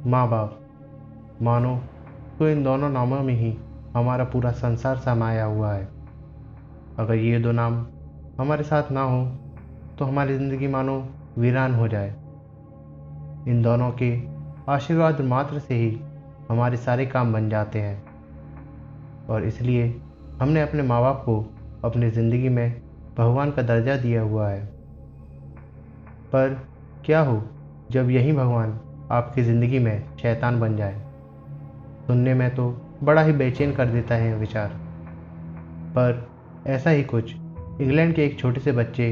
माँ बाप, मानो तो इन दोनों नामों में ही हमारा पूरा संसार समाया हुआ है। अगर ये दो नाम हमारे साथ ना हो तो हमारी ज़िंदगी मानो वीरान हो जाए। इन दोनों के आशीर्वाद मात्र से ही हमारे सारे काम बन जाते हैं और इसलिए हमने अपने माँ बाप को अपनी ज़िंदगी में भगवान का दर्जा दिया हुआ है। पर क्या हो जब यही भगवान आपकी ज़िंदगी में शैतान बन जाए? सुनने में तो बड़ा ही बेचैन कर देता है यह विचार। पर ऐसा ही कुछ इंग्लैंड के एक छोटे से बच्चे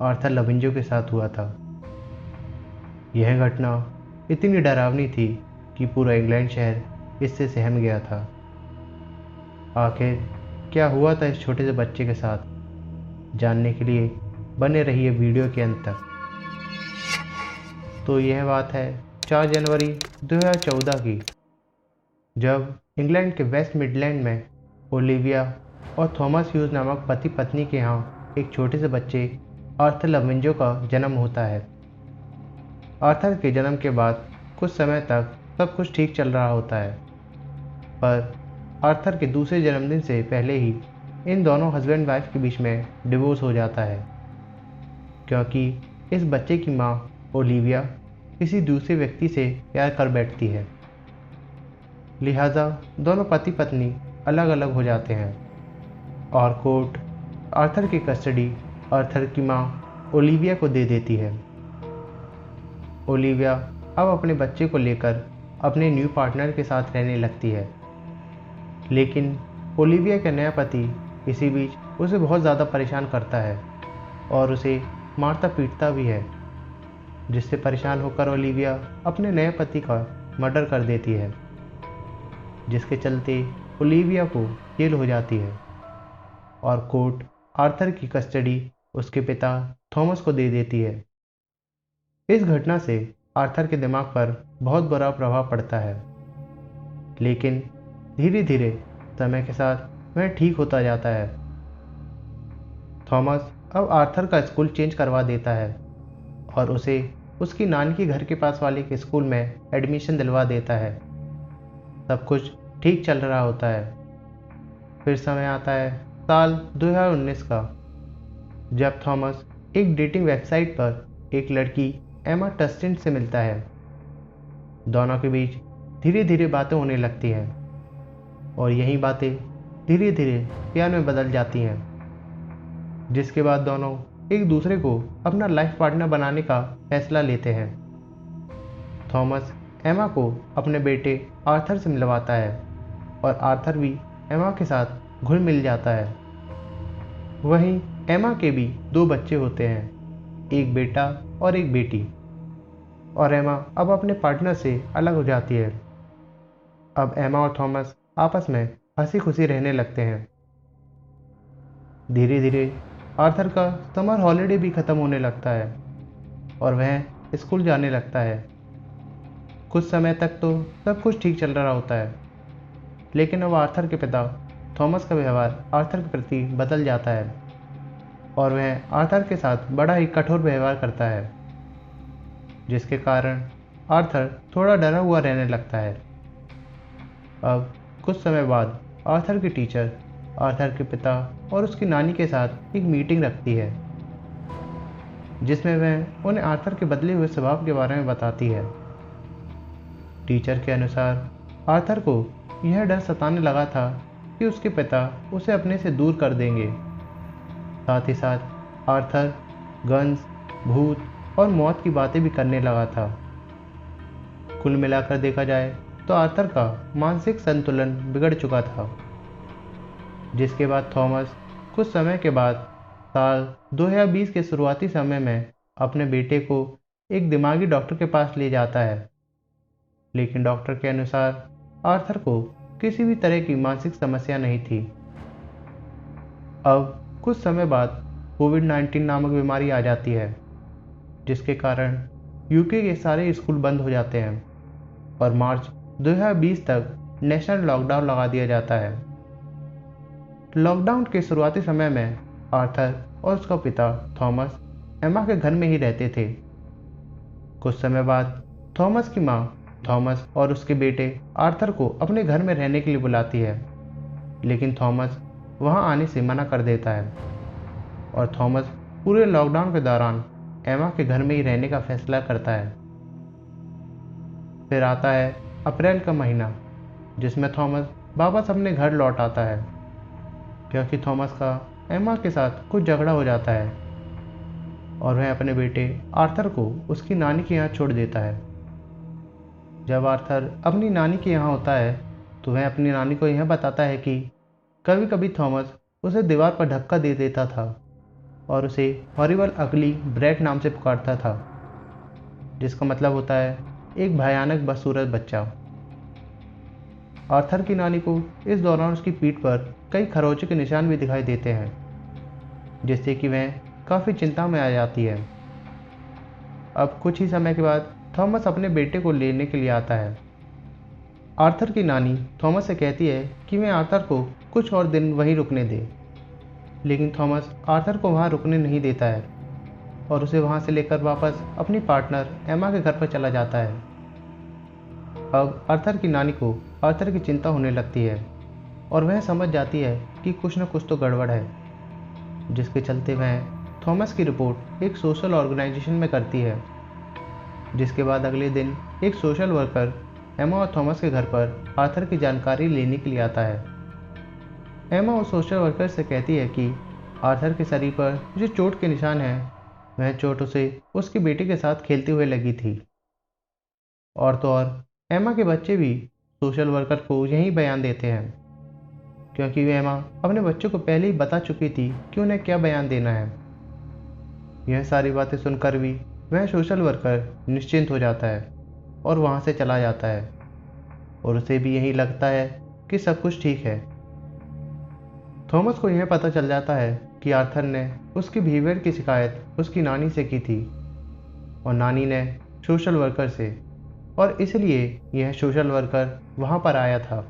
आर्थर लविंजो के साथ हुआ था। यह घटना इतनी डरावनी थी कि पूरा इंग्लैंड शहर इससे सहम गया था। आखिर क्या हुआ था इस छोटे से बच्चे के साथ, जानने के लिए बने रहिए वीडियो के अंत तक। तो यह बात है 4 जनवरी 2014 की, जब इंग्लैंड के वेस्ट मिडलैंड में ओलिविया और थॉमस ह्यूज नामक पति पत्नी के यहाँ एक छोटे से बच्चे आर्थर लविंजो का जन्म होता है। आर्थर के जन्म के बाद कुछ समय तक सब कुछ ठीक चल रहा होता है, पर आर्थर के दूसरे जन्मदिन से पहले ही इन दोनों हस्बैंड वाइफ के बीच में डिवोर्स हो जाता है, क्योंकि इस बच्चे की माँ ओलिविया किसी दूसरे व्यक्ति से प्यार कर बैठती है। लिहाजा दोनों पति पत्नी अलग अलग हो जाते हैं और कोर्ट आर्थर की कस्टडी आर्थर की माँ ओलिविया को दे देती है। ओलिविया अब अपने बच्चे को लेकर अपने न्यू पार्टनर के साथ रहने लगती है, लेकिन ओलिविया का नया पति इसी बीच उसे बहुत ज़्यादा परेशान करता है और उसे मारता पीटता भी है, जिससे परेशान होकर ओलिविया अपने नए पति का मर्डर कर देती है, जिसके चलते ओलिविया को जेल हो जाती है और कोर्ट आर्थर की कस्टडी उसके पिता थॉमस को दे देती है। इस घटना से आर्थर के दिमाग पर बहुत बुरा प्रभाव पड़ता है, लेकिन धीरे धीरे समय के साथ वह ठीक होता जाता है। थॉमस अब आर्थर का स्कूल चेंज करवा देता है और उसे उसकी नानी के घर के पास वाले के स्कूल में एडमिशन दिलवा देता है। सब कुछ ठीक चल रहा होता है। फिर समय आता है साल 2019 का, जब थॉमस एक डेटिंग वेबसाइट पर एक लड़की एमा टस्टिन से मिलता है। दोनों के बीच धीरे धीरे बातें होने लगती हैं और यही बातें धीरे धीरे प्यार में बदल जाती हैं, जिसके बाद दोनों एक दूसरे को अपना लाइफ पार्टनर बनाने का फैसला लेते हैं। थॉमस एमा को अपने बेटे आर्थर से मिलवाता है और आर्थर भी एमा के साथ घुल मिल जाता है। वहीं एमा के भी 2 बच्चे होते हैं, एक बेटा और एक बेटी, और एमा अब अपने पार्टनर से अलग हो जाती है। अब एमा और थॉमस आपस में हंसी खुशी रहने लगते हैं। धीरे धीरे आर्थर का समर हॉलिडे भी ख़त्म होने लगता है और वह स्कूल जाने लगता है। कुछ समय तक तो सब कुछ ठीक चल रहा होता है, लेकिन अब आर्थर के पिता थॉमस का व्यवहार आर्थर के प्रति बदल जाता है और वह आर्थर के साथ बड़ा ही कठोर व्यवहार करता है, जिसके कारण आर्थर थोड़ा डरा हुआ रहने लगता है। अब कुछ समय बाद आर्थर की टीचर आर्थर के पिता और उसकी नानी के साथ एक मीटिंग रखती है, जिसमें वह उन्हें आर्थर के बदले हुए स्वभाव के बारे में बताती है। टीचर के अनुसार आर्थर को यह डर सताने लगा था कि उसके पिता उसे अपने से दूर कर देंगे। साथ ही साथ आर्थर गन्स, भूत और मौत की बातें भी करने लगा था। कुल मिलाकर देखा जाए तो आर्थर का मानसिक संतुलन बिगड़ चुका था, जिसके बाद थॉमस कुछ समय के बाद साल 2020 के शुरुआती समय में अपने बेटे को एक दिमागी डॉक्टर के पास ले जाता है, लेकिन डॉक्टर के अनुसार आर्थर को किसी भी तरह की मानसिक समस्या नहीं थी। अब कुछ समय बाद कोविड-19 नामक बीमारी आ जाती है, जिसके कारण यूके के सारे स्कूल बंद हो जाते हैं और मार्च 2020 तक नेशनल लॉकडाउन लगा दिया जाता है। लॉकडाउन के शुरुआती समय में आर्थर और उसका पिता थॉमस एमा के घर में ही रहते थे। कुछ समय बाद थॉमस की माँ थॉमस और उसके बेटे आर्थर को अपने घर में रहने के लिए बुलाती है, लेकिन थॉमस वहां आने से मना कर देता है और थॉमस पूरे लॉकडाउन के दौरान एमा के घर में ही रहने का फैसला करता है। फिर आता है अप्रैल का महीना, जिसमें थॉमस वापस अपने घर लौट आता है, क्योंकि थॉमस का एमा के साथ कुछ झगड़ा हो जाता है और वह अपने बेटे आर्थर को उसकी नानी के यहाँ छोड़ देता है। जब आर्थर अपनी नानी के यहाँ होता है तो वह अपनी नानी को यह बताता है कि कभी कभी थॉमस उसे दीवार पर धक्का दे देता था और उसे हॉरिबल अगली ब्रैट नाम से पुकारता था, जिसका मतलब होता है एक भयानक बदसूरत बच्चा। आर्थर की नानी को इस दौरान उसकी पीठ पर कई खरोंचों के निशान भी दिखाई देते हैं, जिससे कि वह काफ़ी चिंता में आ जाती है। अब कुछ ही समय के बाद थॉमस अपने बेटे को लेने के लिए आता है। आर्थर की नानी थॉमस से कहती है कि वह आर्थर को कुछ और दिन वहीं रुकने दे, लेकिन थॉमस आर्थर को वहां रुकने नहीं देता है और उसे वहां से लेकर वापस अपनी पार्टनर एमा के घर पर चला जाता है। अब आर्थर की नानी को आर्थर की चिंता होने लगती है और वह समझ जाती है कि कुछ न कुछ तो गड़बड़ है, जिसके चलते वह थॉमस की रिपोर्ट एक सोशल ऑर्गेनाइजेशन में करती है। जिसके बाद अगले दिन एक सोशल वर्कर एमा और थॉमस के घर पर आर्थर की जानकारी लेने के लिए आता है। एमा उस सोशल वर्कर से कहती है कि आर्थर के शरीर पर जो चोट के निशान हैं, वह चोट उसे उसके बेटे के साथ खेलते हुए लगी थी। और तो और एमा के बच्चे भी सोशल वर्कर को यही बयान देते हैं, क्योंकि वे एमा अपने बच्चों को पहले ही बता चुकी थी कि उन्हें क्या बयान देना है। यह सारी बातें सुनकर भी वह सोशल वर्कर निश्चिंत हो जाता है और वहाँ से चला जाता है और उसे भी यही लगता है कि सब कुछ ठीक है। थॉमस को यह पता चल जाता है कि आर्थर ने उसकी बिहेवियर की शिकायत उसकी नानी से की थी और नानी ने सोशल वर्कर से, और इसलिए यह सोशल वर्कर वहाँ पर आया था।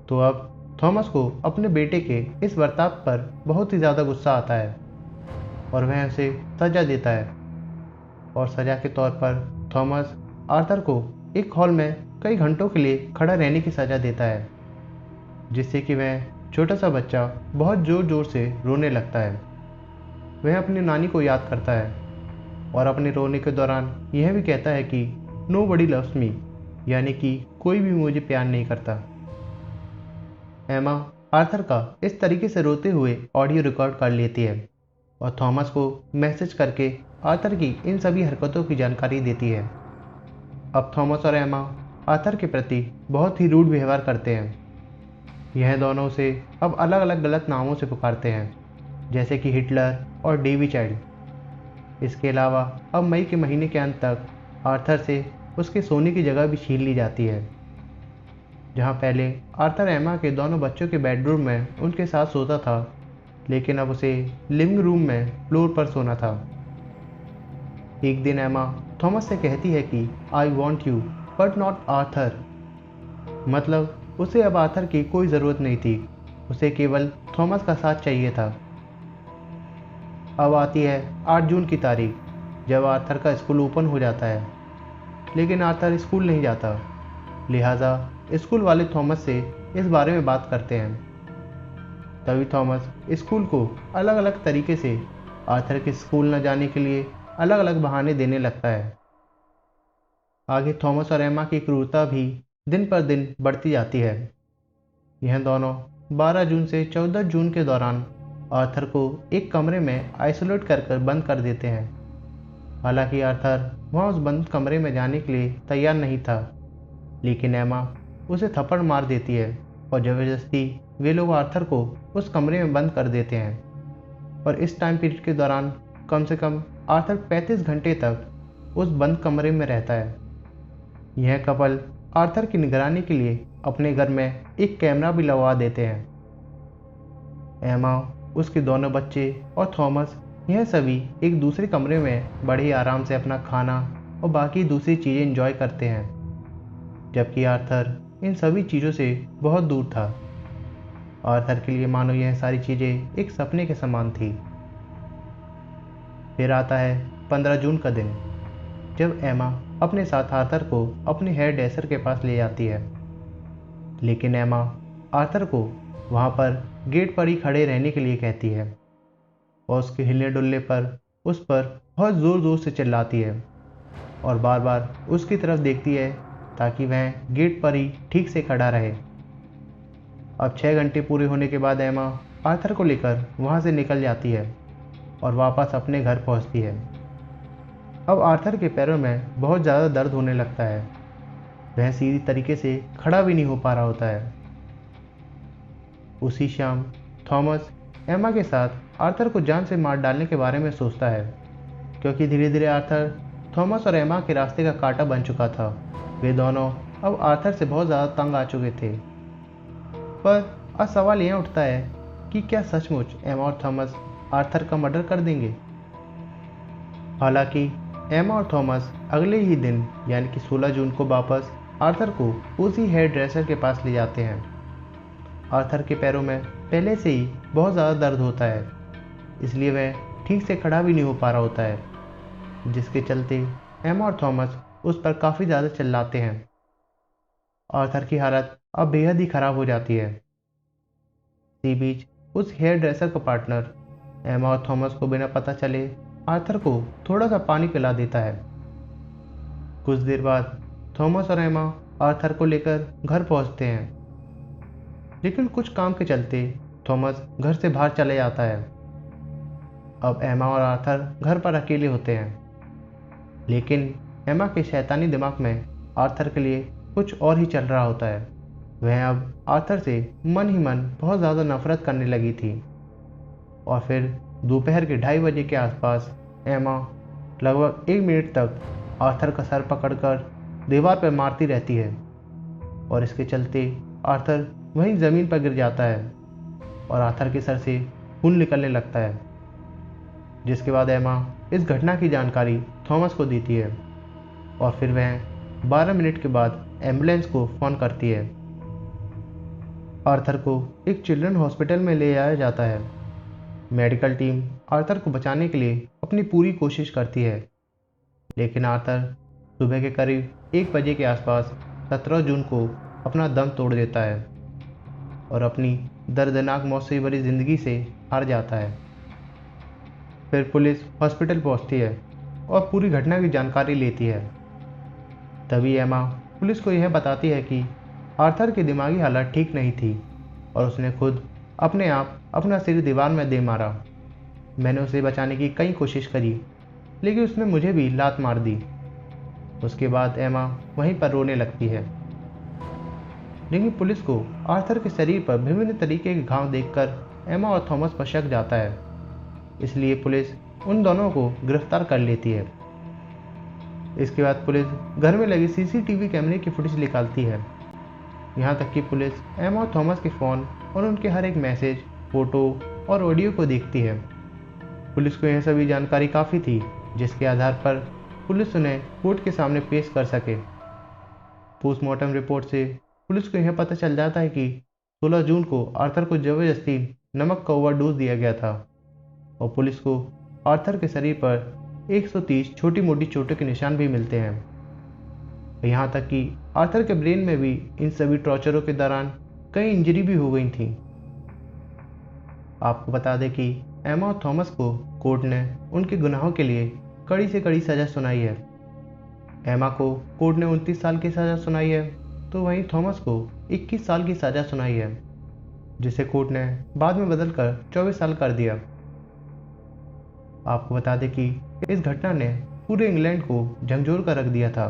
तो अब थॉमस को अपने बेटे के इस बर्ताव पर बहुत ही ज़्यादा गुस्सा आता है और वह उसे सज़ा देता है और सज़ा के तौर पर थॉमस आर्थर को एक हॉल में कई घंटों के लिए खड़ा रहने की सज़ा देता है, जिससे कि वह छोटा सा बच्चा बहुत ज़ोर ज़ोर से रोने लगता है। वह अपनी नानी को याद करता है और अपने रोने के दौरान यह भी कहता है कि नो बडी लव्स मी, यानी कि कोई भी मुझे प्यार नहीं करता। एमा आर्थर का इस तरीके से रोते हुए ऑडियो रिकॉर्ड कर लेती है और थॉमस को मैसेज करके आर्थर की इन सभी हरकतों की जानकारी देती है। अब थॉमस और एमा आर्थर के प्रति बहुत ही रूड व्यवहार करते हैं। यह दोनों उसे अब अलग अलग गलत नामों से पुकारते हैं, जैसे कि हिटलर और डेवी चाइल्ड। इसके अलावा अब मई के महीने के अंत तक आर्थर से उसके सोने की जगह भी छीन ली जाती है। जहां पहले आर्थर एमा के दोनों बच्चों के बेडरूम में उनके साथ सोता था, लेकिन अब उसे लिविंग रूम में फ्लोर पर सोना था। एक दिन एमा थॉमस से कहती है कि I want you but not Arthur, मतलब उसे अब आर्थर की कोई ज़रूरत नहीं थी, उसे केवल थॉमस का साथ चाहिए था। अब आती है 8 जून की तारीख, जब आर्थर का स्कूल ओपन हो जाता है, लेकिन आर्थर स्कूल नहीं जाता। लिहाजा स्कूल वाले थॉमस से इस बारे में बात करते हैं। तभी थॉमस स्कूल को अलग अलग तरीके से आर्थर के स्कूल न जाने के लिए अलग अलग बहाने देने लगता है। आगे थॉमस और एमा की क्रूरता भी दिन पर दिन बढ़ती जाती है। यह दोनों 12 जून से 14 जून के दौरान आर्थर को एक कमरे में आइसोलेट कर बंद कर देते हैं। हालांकि आर्थर वहां उस बंद कमरे में जाने के लिए तैयार नहीं था, लेकिन एमा उसे थप्पड़ मार देती है और ज़बरदस्ती वे लोग आर्थर को उस कमरे में बंद कर देते हैं। और इस टाइम पीरियड के दौरान कम से कम आर्थर 35 घंटे तक उस बंद कमरे में रहता है। यह कपल आर्थर की निगरानी के लिए अपने घर में एक कैमरा भी लगवा देते हैं। एमा, उसके दोनों बच्चे और थॉमस, यह सभी एक दूसरे कमरे में बड़े ही आराम से अपना खाना और बाकी दूसरी चीज़ें एंजॉय करते हैं, जबकि आर्थर इन सभी चीज़ों से बहुत दूर था। आर्थर के लिए मानो यह सारी चीज़ें एक सपने के समान थी। फिर आता है 15 जून का दिन, जब एमा अपने साथ आर्थर को अपने हेयर ड्रेसर के पास ले जाती है। लेकिन एमा आर्थर को वहाँ पर गेट पर ही खड़े रहने के लिए कहती है और उसके हिलने डुलने पर उस पर बहुत ज़ोर ज़ोर से चिल्लाती है और बार बार उसकी तरफ देखती है ताकि वह गेट पर ही ठीक से खड़ा रहे। अब 6 घंटे पूरे होने के बाद एमा आर्थर को लेकर वहाँ से निकल जाती है और वापस अपने घर पहुँचती है। अब आर्थर के पैरों में बहुत ज़्यादा दर्द होने लगता है। वह सीधी तरीके से खड़ा भी नहीं हो पा रहा होता है। उसी शाम थॉमस एमा के साथ आर्थर को जान से मार डालने के बारे में सोचता है, क्योंकि धीरे धीरे आर्थर थॉमस और एमा के रास्ते का कांटा बन चुका था। वे दोनों अब आर्थर से बहुत ज़्यादा तंग आ चुके थे। पर अब सवाल यह उठता है कि क्या सचमुच एमा और थॉमस आर्थर का मर्डर कर देंगे। हालांकि एमा और थॉमस अगले ही दिन यानी कि 16 जून को वापस आर्थर को उसी हेयर ड्रेसर के पास ले जाते हैं। आर्थर के पैरों में पहले से ही बहुत ज़्यादा दर्द होता है, इसलिए वह ठीक से खड़ा भी नहीं हो पा रहा होता है, जिसके चलते एमा और थॉमस उस पर काफ़ी ज़्यादा चिल्लाते हैं। आर्थर की हालत अब बेहद ही ख़राब हो जाती है। इसी बीच उस हेयर ड्रेसर का पार्टनर एमा और थॉमस को बिना पता चले आर्थर को थोड़ा सा पानी पिला देता है। कुछ देर बाद थॉमस और एमा आर्थर को लेकर घर पहुंचते हैं, लेकिन कुछ काम के चलते थॉमस घर से बाहर चले जाता है। अब एमा और आर्थर घर पर अकेले होते हैं, लेकिन एमा के शैतानी दिमाग में आर्थर के लिए कुछ और ही चल रहा होता है। वह अब आर्थर से मन ही मन बहुत ज़्यादा नफरत करने लगी थी। और फिर दोपहर के 2:30 बजे के आसपास एमा लगभग 1 मिनट तक आर्थर का सर पकड़कर दीवार पर मारती रहती है और इसके चलते आर्थर वहीं ज़मीन पर गिर जाता है और आर्थर के सर से खून निकलने लगता है। जिसके बाद एमा इस घटना की जानकारी थॉमस को देती है और फिर वह 12 मिनट के बाद एम्बुलेंस को फ़ोन करती है। आर्थर को एक चिल्ड्रन हॉस्पिटल में ले जाया जाता है। मेडिकल टीम आर्थर को बचाने के लिए अपनी पूरी कोशिश करती है, लेकिन आर्थर सुबह के करीब 1 बजे के आसपास 17 जून को अपना दम तोड़ देता है और अपनी दर्दनाक मौत से भरी ज़िंदगी से हार जाता है। फिर पुलिस हॉस्पिटल पहुंचती है और पूरी घटना की जानकारी लेती है। तभी एमा पुलिस को यह बताती है कि आर्थर की दिमागी हालत ठीक नहीं थी और उसने खुद अपने आप अपना सिर दीवार में दे मारा। मैंने उसे बचाने की कई कोशिश करी, लेकिन उसने मुझे भी लात मार दी। उसके बाद एमा वहीं पर रोने लगती है। लेकिन पुलिस को आर्थर के शरीर पर विभिन्न तरीके के घाव देखकर एमा और थॉमस पर शक जाता है, इसलिए पुलिस उन दोनों को गिरफ्तार कर लेती है। इसके बाद पुलिस घर में लगे सीसीटीवी कैमरे की फुटेज निकालती है। यहाँ तक कि पुलिस एमा और थॉमस के फ़ोन और उनके हर एक मैसेज, फ़ोटो और ऑडियो को देखती है। पुलिस को यह सभी जानकारी काफ़ी थी, जिसके आधार पर पुलिस उन्हें कोर्ट के सामने पेश कर सके। पोस्टमार्टम रिपोर्ट से पुलिस को यह पता चल जाता है कि 16 जून को आर्थर को ज़बरदस्ती नमक का ओवरडोज दिया गया था और पुलिस को आर्थर के शरीर पर 130 छोटी मोटी चोटों के निशान भी मिलते हैं। यहाँ तक कि आर्थर के ब्रेन में भी इन सभी टॉर्चरों के दौरान कई इंजरी भी हो गई थी। आपको बता दें कि एमा और थॉमस को कोर्ट ने उनके गुनाहों के लिए कड़ी से कड़ी सज़ा सुनाई है। एमा को कोर्ट ने 29 साल की सज़ा सुनाई है, तो वहीं थॉमस को 21 साल की सज़ा सुनाई है, जिसे कोर्ट ने बाद में बदलकर 24 साल कर दिया। आपको बता दें कि इस घटना ने पूरे इंग्लैंड को झकझोर कर रख दिया था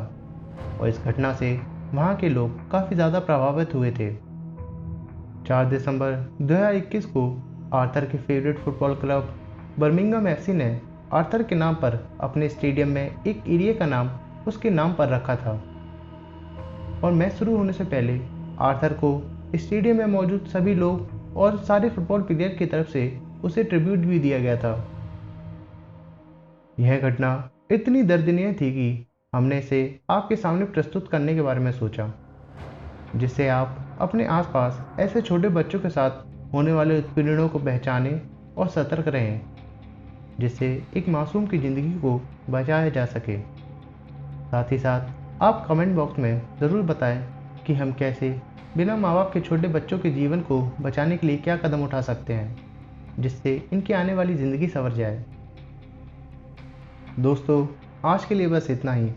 और इस घटना से वहाँ के लोग काफ़ी ज़्यादा प्रभावित हुए थे। 4 दिसंबर 2021 को आर्थर के favourite football club Birmingham FC ने आर्थर के नाम पर अपने स्टेडियम में एक एरिया का नाम उसके नाम पर रखा था और मैच शुरू होने से पहले आर्थर को स्टेडियम में मौजूद सभी लोग और सारे फुटबॉल प्लेयर की तरफ से उसे ट्रिब्यूट भी दिया गया था। यह घटना इतनी दर्दनीय थी कि हमने इसे आपके सामने प्रस्तुत करने के बारे में सोचा, जिससे आप अपने आसपास ऐसे छोटे बच्चों के साथ होने वाले उत्पीड़नों को पहचानें और सतर्क रहें, जिससे एक मासूम की ज़िंदगी को बचाया जा सके। साथ ही साथ आप कमेंट बॉक्स में ज़रूर बताएं कि हम कैसे बिना माँ बाप के छोटे बच्चों के जीवन को बचाने के लिए क्या कदम उठा सकते हैं, जिससे इनकी आने वाली ज़िंदगी संवर जाए। दोस्तों, आज के लिए बस इतना ही।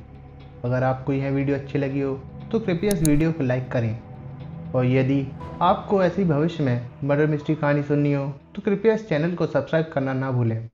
अगर आपको यह वीडियो अच्छी लगी हो तो कृपया इस वीडियो को लाइक करें, और यदि आपको ऐसी भविष्य में मर्डर मिस्ट्री कहानी सुननी हो तो कृपया इस चैनल को सब्सक्राइब करना ना भूलें।